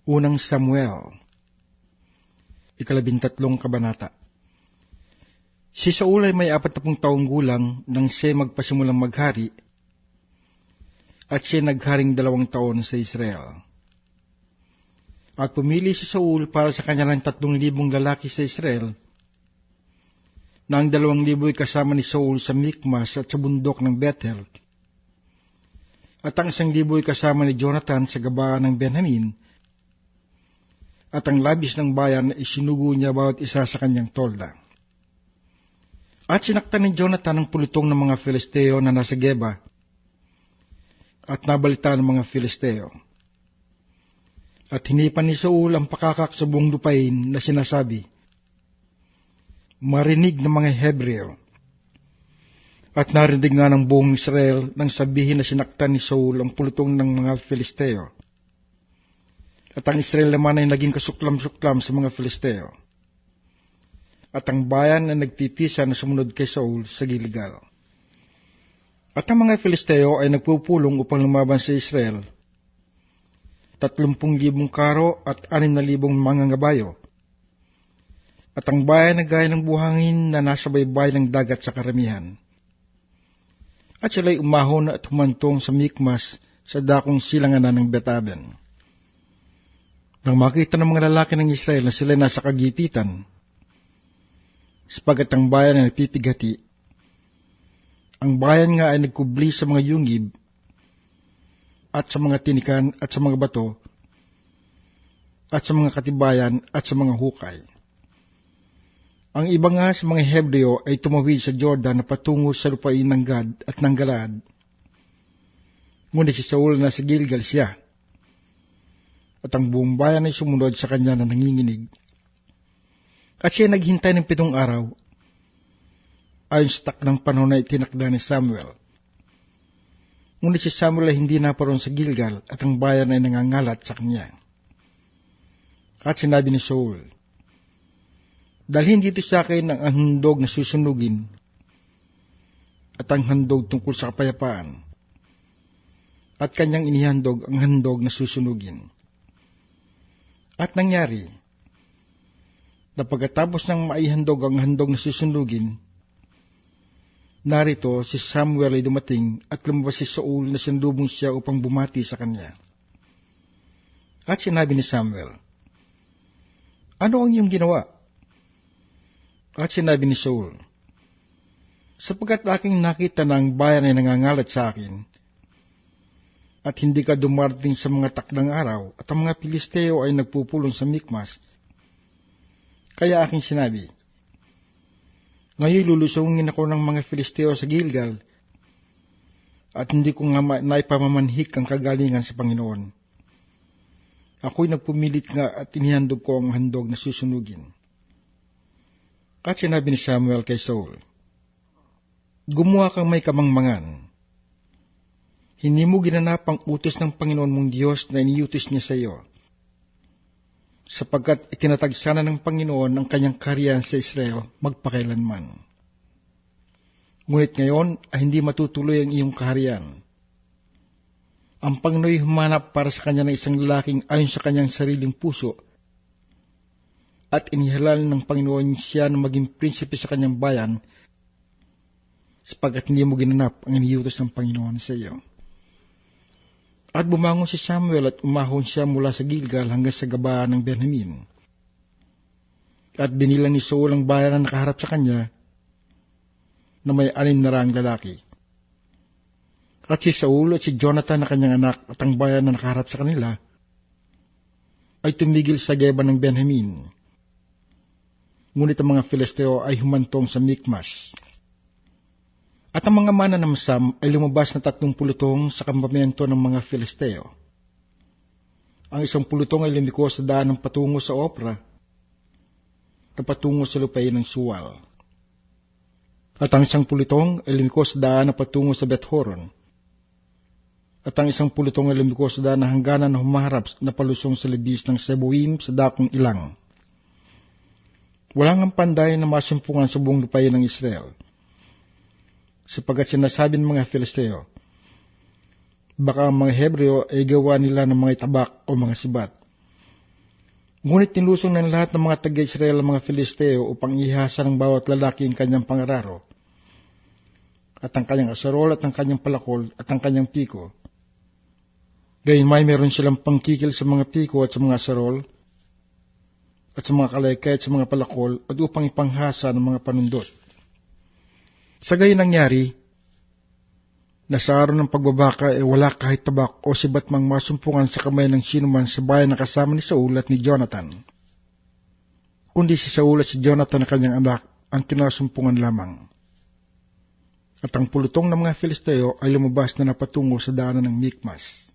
Unang Samuel, 13 kabanata. Si Saul ay may 40 taong gulang nang siya magpasimulang maghari, at siya nagharing 2 taon sa Israel. At pumili si Saul para sa kanya ng 3,000 lalaki sa Israel, na ang 2,000 ay kasama ni Saul sa Mikmas at sa bundok ng Bethel, at ang 1,000 ay kasama ni Jonathan sa gabaan ng Benjamin, at ang labis ng bayan ay sinugo niya bawat isa sa kanyang tolda. At sinaktan ni Jonathan ang pulutong ng mga Filisteo na nasa Geba, at nabalita ng mga Filisteo. At hinipan ni Saul ang pakakak sa buong lupain na sinasabi, "Marinig ng mga Hebreo." At narinig nga ng buong Israel nang sabihin na sinaktan ni Saul ang pulutong ng mga Filisteo. At ang Israel naman ay naging kasuklam-suklam sa mga Filisteo. At ang bayan ay nagpipisa na sumunod kay Saul sa Gilgal. At ang mga Filisteo ay nagpupulong upang lumaban sa Israel. 30,000 karo at 6,000 mga ngabayo. At ang bayan ay gaya ng buhangin na nasa baybay ng dagat sa karamihan. At sila'y umahon at humantong sa Mikmas sa dakong silanganan ng Betaben. Nang makita ng mga lalaki ng Israel na sila nasa kagipitan, sapagat ang bayan ay nagpipighati, ang bayan nga ay nagkubli sa mga yungib, at sa mga tinikan, at sa mga bato, at sa mga katibayan, at sa mga hukay. Ang iba nga sa mga Hebreo ay tumawid sa Jordan na patungo sa lupain ng Gad at ng Galaad. Ngunit si Saul na sa Gilgal siya, at ang buong bayan ay sumunod sa kanya na nanginginig. At siya naghintay ng 7 araw, ayon sa takdang panahon na itinakda ni Samuel. Ngunit si Samuel ay hindi naparoon sa Gilgal, at ang bayan ay nangangalat sa kanya. At sinabi ni Saul, "Dalhin dito sa akin ang handog na susunugin, at ang handog tungkol sa kapayapaan, at kanyang inihandog ang handog na susunugin." At nangyari, na pagkatapos ng maihandog ang handog na susunugin, narito si Samuel ay dumating at lumabas si Saul na sandubong siya upang bumati sa kanya. At sinabi ni Samuel, "Ano ang iyong ginawa?" At sinabi ni Saul, "Sapagkat aking nakita na ang bayan ay nangangalat sa akin, at hindi ka dumarating sa mga takdang araw, at ang mga Pilisteo ay nagpupulong sa Mikmas, kaya aking sinabi, ngayon lulusungin ako ng mga Filisteo sa Gilgal, at hindi ko nga naipamanhik ang kagalingan sa Panginoon. Ako'y nagpumilit nga at inihandog ko ang handog na susunugin." At sinabi ni Samuel kay Saul, "Gumawa kang may kamangmangan. Hindi mo ginanap ang utos ng Panginoon mong Diyos na iniutos niya sa iyo, sapagkat itinatagsana ng Panginoon ang kanyang kaharian sa Israel magpakailanman. Ngunit ngayon ay hindi matutuloy ang iyong kaharian. Ang Panginoon ay humanap para sa kanya ng isang lalaking ayon sa kanyang sariling puso, at inihalal ng Panginoon siya na maging prinsipe sa kanyang bayan, sapagkat hindi mo ginanap ang iniutos ng Panginoon sa iyo." At bumangon si Samuel at umahon siya mula sa Gilgal hanggang sa gabaan ng Benjamin. At binilang ni Saul ang bayan na nakaharap sa kanya, na may 600 lalaki. At si Saul at si Jonathan na kanyang anak at ang bayan na nakaharap sa kanila ay tumigil sa Geba ng Benjamin. Ngunit ang mga Filisteo ay humantong sa Mikmas. At ang mga mananamsam ay lumabas na 30 pulutong sa kampamento ng mga Filisteo. Ang 1 pulutong ay lumiko sa daan ng patungo sa Opra, na patungo sa lupain ng Sual. At ang 1 pulutong ay lumiko sa daan na patungo sa Beth-horon. At ang 1 pulutong ay lumiko sa daan na hangganan na humaharap na palusong sa libis ng Seboim sa dakong Ilang. Walang ang panday na masumpungan sa buong lupain ng Israel, sapagkat sinasabi ng mga Filisteo, baka ang mga Hebreo ay gawa nila ng mga itabak o mga sibat, Ngunit nilusong ng lahat ng mga taga-Israel ang mga Filisteo upang ihasa ng bawat lalaki ang kanyang pangararo, at ang kanyang asarol, at ang kanyang palakol, at ang kanyang piko. Gayunmay meron silang pangkikil sa mga piko at sa mga asarol, at sa mga kalaykay at sa mga palakol, at upang ipanghasa ng mga panundot. Sa gayon nangyari, na sa araw ng pagbabaka ay wala kahit tabak o sibat mang masumpungan sa kamay ng sinuman sa bayan na kasama ni Saul at ni Jonathan, kundi si Saul at si Jonathan na kanyang anak ang kinasumpungan lamang. At ang pulutong ng mga Filisteo ay lumabas na napatungo sa daanan ng Mikmas.